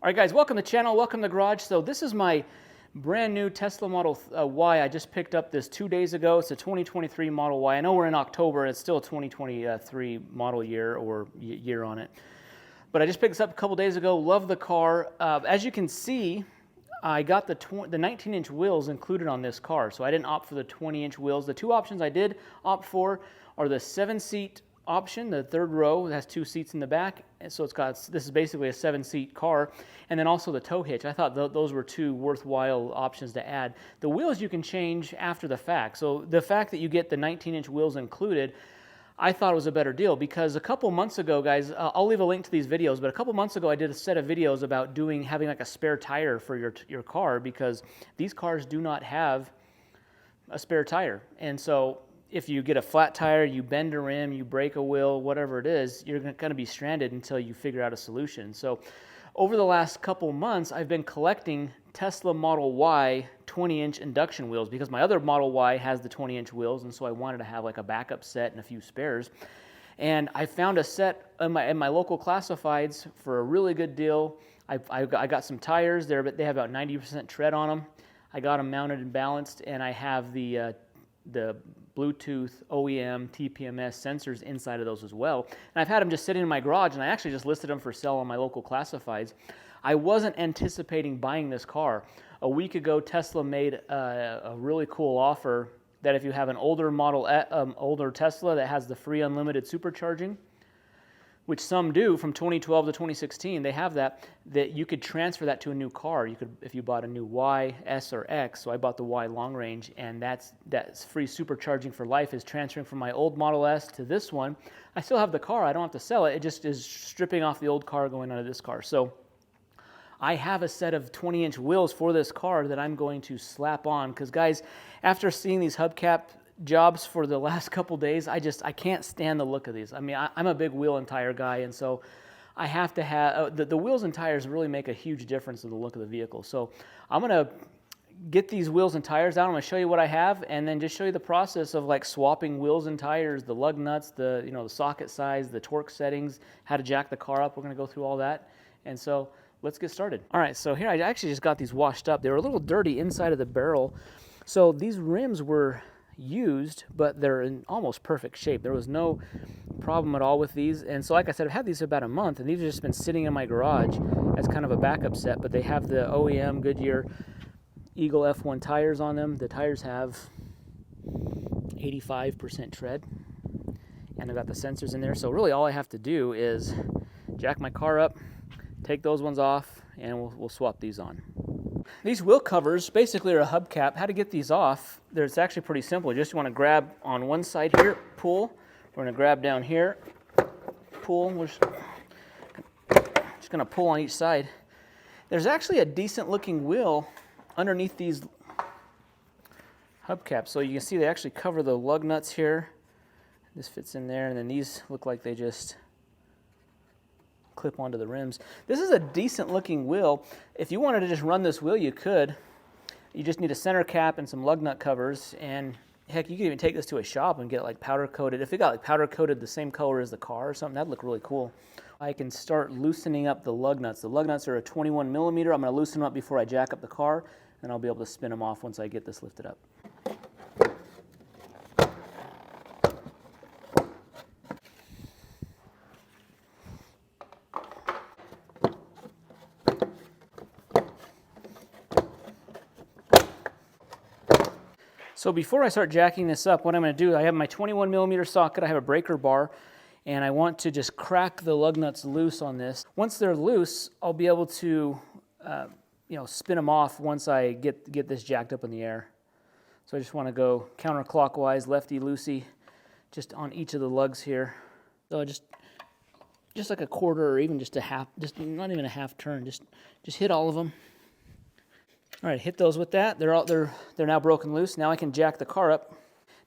All right, guys, welcome to the channel, welcome to the garage. So this is my brand new Tesla Model Y. I just picked up this 2 days ago. It's a 2023 Model Y. I know we're in October, it's still a 2023 model year or year on it. But I just picked this up a couple days ago, love the car. As you can see, I got the 19-inch wheels included on this car, so I didn't opt for the 20-inch wheels. The two options I did opt for are the 7-seat option, the third row. It has 2 seats in the back, and so this is basically a 7-seat car, and then also the tow hitch. I thought those were two worthwhile options to add. The wheels you can change after the fact, so the fact that you get the 19-inch wheels included, I thought it was a better deal because a couple months ago, guys, I'll leave a link to these videos, but a couple months ago I did a set of videos about having like a spare tire for your car, because these cars do not have a spare tire. And so if you get a flat tire, you bend a rim, you break a wheel, whatever it is, you're going to be stranded until you figure out a solution. So over the last couple months, I've been collecting Tesla Model Y 20-inch induction wheels because my other Model Y has the 20-inch wheels, and so I wanted to have like a backup set and a few spares. And I found a set in my local classifieds for a really good deal. I got some tires there, but they have about 90% tread on them. I got them mounted and balanced, and I have the Bluetooth, OEM, TPMS sensors inside of those as well. And I've had them just sitting in my garage, and I actually just listed them for sale on my local classifieds. I wasn't anticipating buying this car. A week ago, Tesla made a really cool offer that if you have an older Tesla that has the free unlimited supercharging, which some do from 2012 to 2016, they have that you could transfer that to a new car. You could, if you bought a new Y, S, or X. So I bought the Y long range, and that's free supercharging for life is transferring from my old Model S to this one. I still have the car. I don't have to sell it. It just is stripping off the old car going onto this car. So I have a set of 20-inch wheels for this car that I'm going to slap on because, guys, after seeing these hubcap jobs for the last couple days, I can't stand the look of these. I mean, I'm a big wheel and tire guy, and so I have to have the wheels and tires really make a huge difference in the look of the vehicle. So I'm gonna get these wheels and tires out. I'm gonna show you what I have, and then just show you the process of like swapping wheels and tires, the lug nuts, the socket size, the torque settings, how to jack the car up. We're gonna go through all that, and so let's get started. All right, so here I actually just got these washed up. They were a little dirty inside of the barrel, so these rims were used, but they're in almost perfect shape. There was no problem at all with these, and so like I said, I've had these for about a month, and these have just been sitting in my garage as kind of a backup set. But they have the OEM Goodyear Eagle F1 tires on them. The tires have 85% tread, and I've got the sensors in there. So really all I have to do is jack my car up, take those ones off, and we'll swap these on. These wheel covers basically are a hubcap. How to get these off? It's actually pretty simple. You just want to grab on one side here, pull. We're going to grab down here, pull. We're just going to pull on each side. There's actually a decent looking wheel underneath these hubcaps. So you can see they actually cover the lug nuts here. This fits in there, and then these look like they just clip onto the rims. This is a decent looking wheel. If you wanted to just run this wheel, you could. You just need a center cap and some lug nut covers, and heck, you could even take this to a shop and get it like powder coated. If it got like powder coated the same color as the car or something, that'd look really cool. I can start loosening up the lug nuts. The lug nuts are a 21 millimeter. I'm going to loosen them up before I jack up the car, and I'll be able to spin them off once I get this lifted up. So before I start jacking this up, what I'm going to do, I have my 21 millimeter socket, I have a breaker bar, and I want to just crack the lug nuts loose on this. Once they're loose, I'll be able to spin them off once I get this jacked up in the air. So I just want to go counterclockwise, lefty-loosey, just on each of the lugs here. So just like a quarter or even just a half, just not even a half turn, just hit all of them. All right, hit those with that. They're now broken loose. Now I can jack the car up.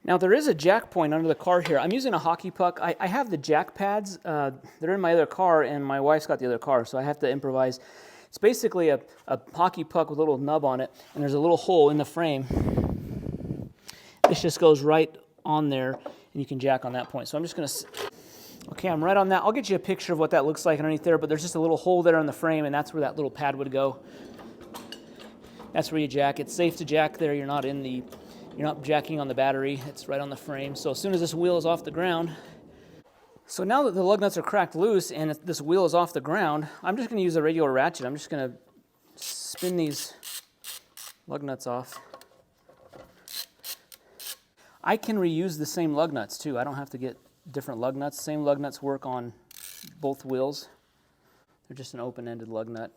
Now there is a jack point under the car here. I'm using a hockey puck. I have the jack pads. They're in my other car, and my wife's got the other car, so I have to improvise. It's basically a hockey puck with a little nub on it, and there's a little hole in the frame. This just goes right on there, and you can jack on that point. So I'm just going to Okay, I'm right on that. I'll get you a picture of what that looks like underneath there, but there's just a little hole there in the frame, and that's where that little pad would go. That's where you jack. It's safe to jack there. You're not jacking on the battery. It's right on the frame. So as soon as this wheel is off the ground, so now that the lug nuts are cracked loose and this wheel is off the ground, I'm just going to use a regular ratchet. I'm just going to spin these lug nuts off. I can reuse the same lug nuts too. I don't have to get different lug nuts. Same lug nuts work on both wheels. They're just an open-ended lug nut.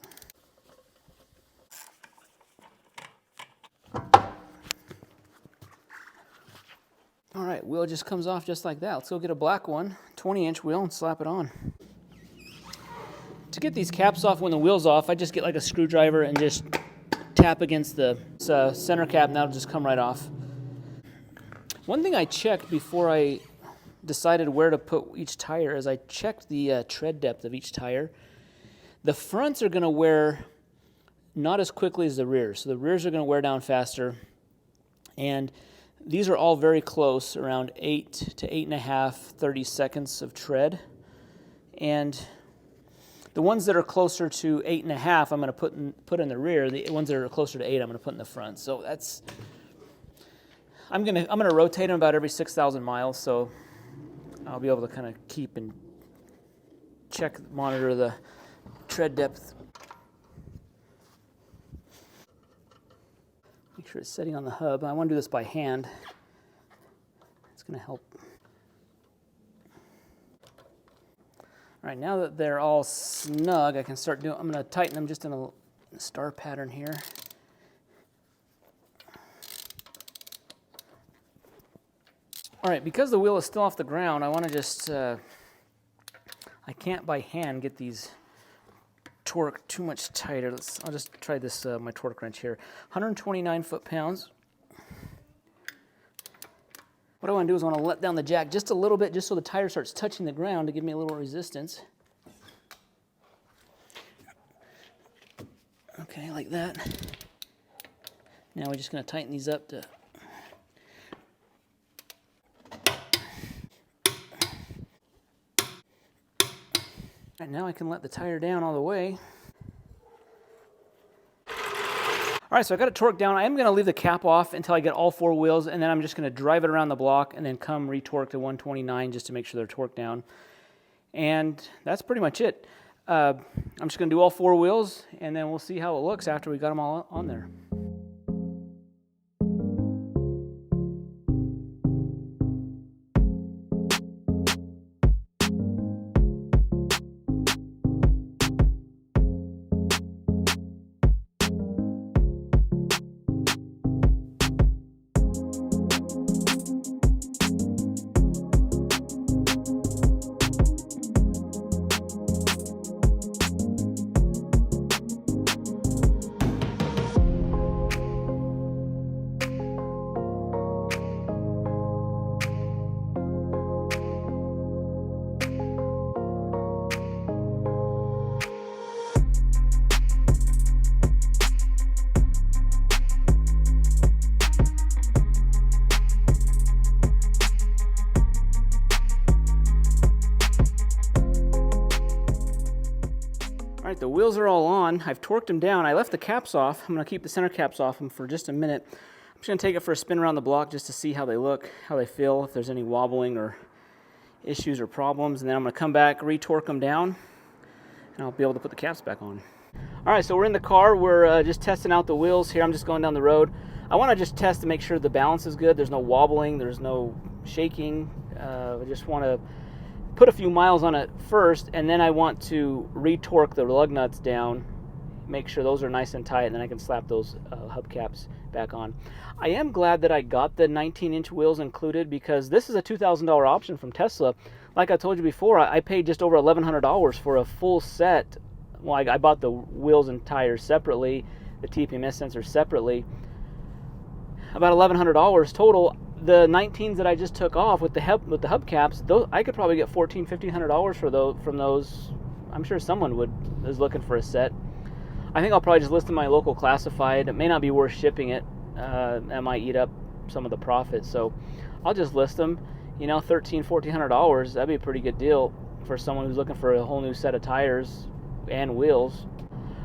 All right, wheel just comes off just like that. Let's go get a black one, 20-inch wheel, and slap it on. To get these caps off when the wheel's off, I just get like a screwdriver and just tap against the center cap, and that'll just come right off. One thing I checked before I decided where to put each tire is I checked the tread depth of each tire. The fronts are going to wear not as quickly as the rears, so the rears are going to wear down faster, and these are all very close, around 8 to 8.5, 30 seconds of tread. And the ones that are closer to 8.5, I'm going to put in the rear. The ones that are closer to 8, I'm going to put in the front. So that's, I'm going to rotate them about every 6,000 miles. So I'll be able to kind of keep and monitor the tread depth. Make sure it's setting on the hub. I want to do this by hand. It's going to help. All right, now that they're all snug, I can start doing, I'm going to tighten them just in a star pattern here. All right, because the wheel is still off the ground, I want to just, I can't by hand get these torque too much tighter. I'll just try this, my torque wrench here. 129 foot-pounds. What I want to do is I want to let down the jack just a little bit, just so the tire starts touching the ground to give me a little resistance. Okay, like that. Now we're just going to tighten these up to... All right, now I can let the tire down all the way. All right, so I got it torqued down. I am going to leave the cap off until I get all four wheels, and then I'm just going to drive it around the block and then come retorque to 129 just to make sure they're torqued down. And that's pretty much it. I'm just going to do all four wheels, and then we'll see how it looks after we got them all on there. All right, the wheels are all on. I've torqued them down. I left the caps off. I'm going to keep the center caps off them for just a minute. I'm just going to take it for a spin around the block just to see how they look, how they feel, if there's any wobbling or issues or problems. And then I'm going to come back, re-torque them down, and I'll be able to put the caps back on. All right, so we're in the car. We're just testing out the wheels here. I'm just going down the road. I want to just test to make sure the balance is good. There's no wobbling. There's no shaking. I just want to put a few miles on it first, and then I want to re-torque the lug nuts down, make sure those are nice and tight, and then I can slap those hubcaps back on. I am glad that I got the 19-inch wheels included, because this is a $2,000 option from Tesla. Like I told you before, I paid just over $1,100 for a full set. Well, I bought the wheels and tires separately, the TPMS sensor separately. About $1,100 total. The 19s that I just took off with the hubcaps, those I could probably get $1,400-$1,500 for those from those. I'm sure someone is looking for a set. I think I'll probably just list in my local classified. It may not be worth shipping it. That might eat up some of the profit, so I'll just list them. you know, $1,400, that'd be a pretty good deal for someone who's looking for a whole new set of tires and wheels.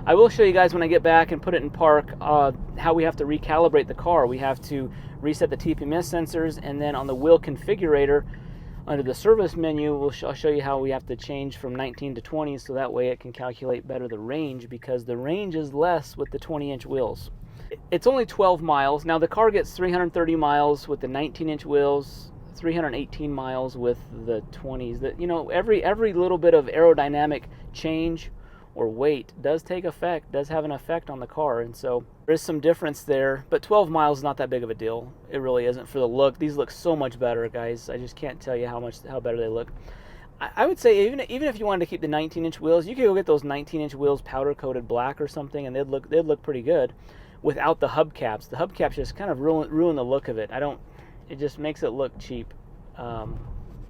I will show you guys when I get back and put it in park how we have to recalibrate the car. We have to reset the TPMS sensors, and then on the wheel configurator under the service menu, I'll show you how we have to change from 19 to 20 so that way it can calculate better the range, because the range is less with the 20-inch wheels. It's only 12 miles. Now the car gets 330 miles with the 19-inch wheels, 318 miles with the 20s. That, you know, every little bit of aerodynamic change or weight does have an effect on the car, and so there is some difference there, but 12 miles is not that big of a deal. It really isn't for the look. These look so much better, guys. I just can't tell you how better they look. I would say even if you wanted to keep the 19-inch wheels, you could go get those 19-inch wheels powder coated black or something, and they'd look pretty good without the hubcaps. The hubcaps just kind of ruin the look of it. It just makes it look cheap.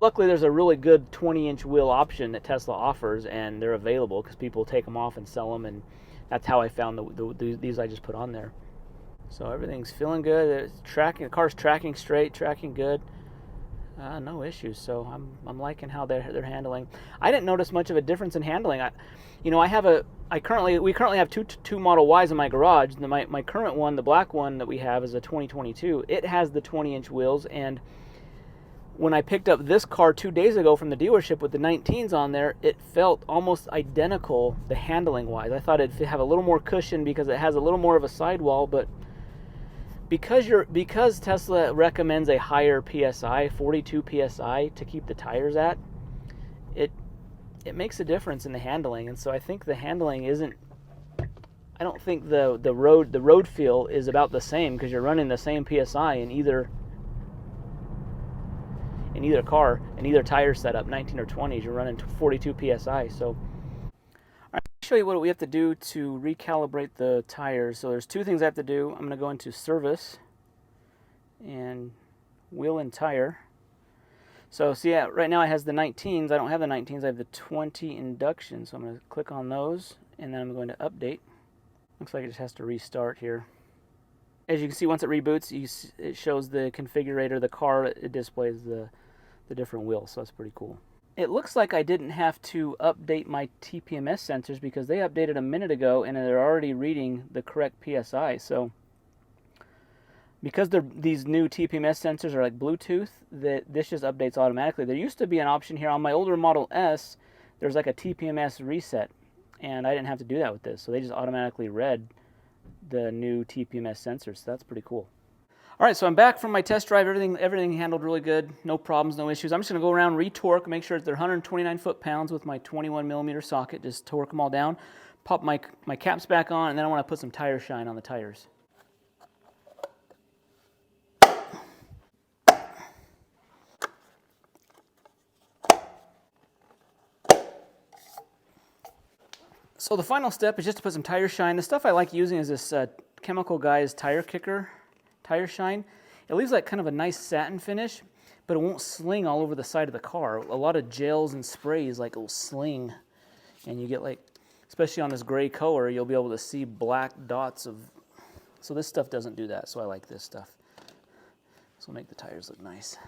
Luckily, there's a really good 20-inch wheel option that Tesla offers, and they're available because people take them off and sell them, and that's how I found these I just put on there. So everything's feeling good. The car's tracking straight, tracking good. No issues. So I'm liking how they're handling. I didn't notice much of a difference in handling. We currently have two Model Ys in my garage. My current one, the black one that we have, is a 2022. It has the 20-inch wheels, and when I picked up this car 2 days ago from the dealership with the 19s on there, it felt almost identical, the handling wise. I thought it'd have a little more cushion because it has a little more of a sidewall, but because Tesla recommends a higher PSI, 42 PSI, to keep the tires at, it makes a difference in the handling. And so I think the handling I don't think the road feel is about the same, because you're running the same PSI in either car, in either tire setup, 19 or 20s, you're running 42 PSI. So, all right, I'll show you what we have to do to recalibrate the tires. So there's two things I have to do. I'm going to go into service and wheel and tire. So see, right now it has the 19s. I don't have the 19s. I have the 20 Induction. So I'm going to click on those, and then I'm going to update. Looks like it just has to restart here. As you can see, once it reboots, it shows the configurator, the car, it displays the different wheels, so that's pretty cool. It looks like I didn't have to update my TPMS sensors because they updated a minute ago and they're already reading the correct PSI. So because these new TPMS sensors are like Bluetooth, this just updates automatically. There used to be an option here on my older Model S, there's like a TPMS reset, and I didn't have to do that with this, so they just automatically read the new TPMS sensors. So that's pretty cool. All right, so I'm back from my test drive. Everything handled really good. No problems, no issues. I'm just going to go around, retorque, make sure that they're 129 foot-pounds with my 21-millimeter socket. Just torque them all down, pop my caps back on, and then I want to put some tire shine on the tires. So the final step is just to put some tire shine. The stuff I like using is this Chemical Guys Tire Kicker tire shine. It leaves like kind of a nice satin finish, but it won't sling all over the side of the car. A lot of gels and sprays like will sling, and you get like, especially on this gray color, you'll be able to see black dots of, so this stuff doesn't do that, so I like this stuff. This will make the tires look nice.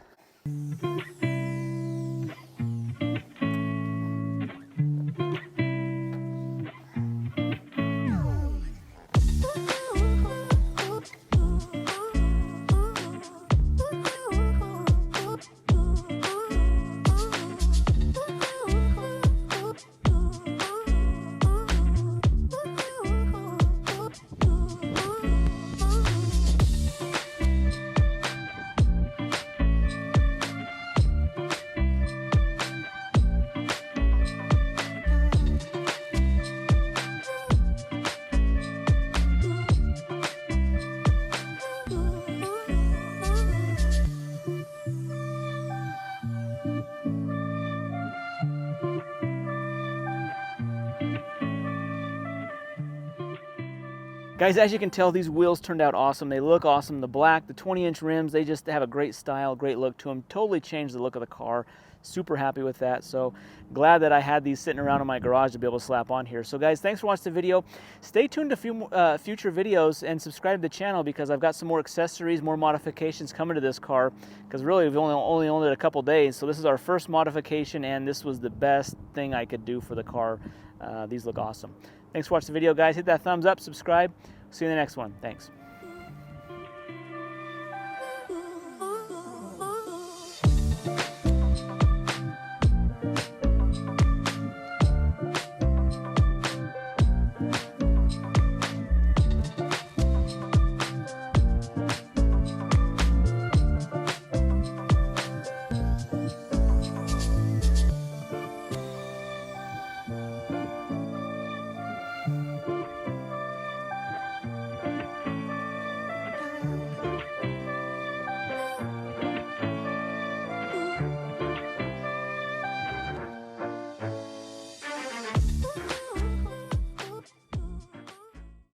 Guys, as you can tell, these wheels turned out awesome. They look awesome. The black, the 20-inch rims, they just have a great style, great look to them. Totally changed the look of the car. Super happy with that. So glad that I had these sitting around in my garage to be able to slap on here. So guys, thanks for watching the video. Stay tuned to future videos and subscribe to the channel, because I've got some more accessories, more modifications coming to this car, because really we've only owned it a couple days. So this is our first modification, and this was the best thing I could do for the car. These look awesome. Thanks for watching the video, guys. Hit that thumbs up, subscribe. See you in the next one. Thanks.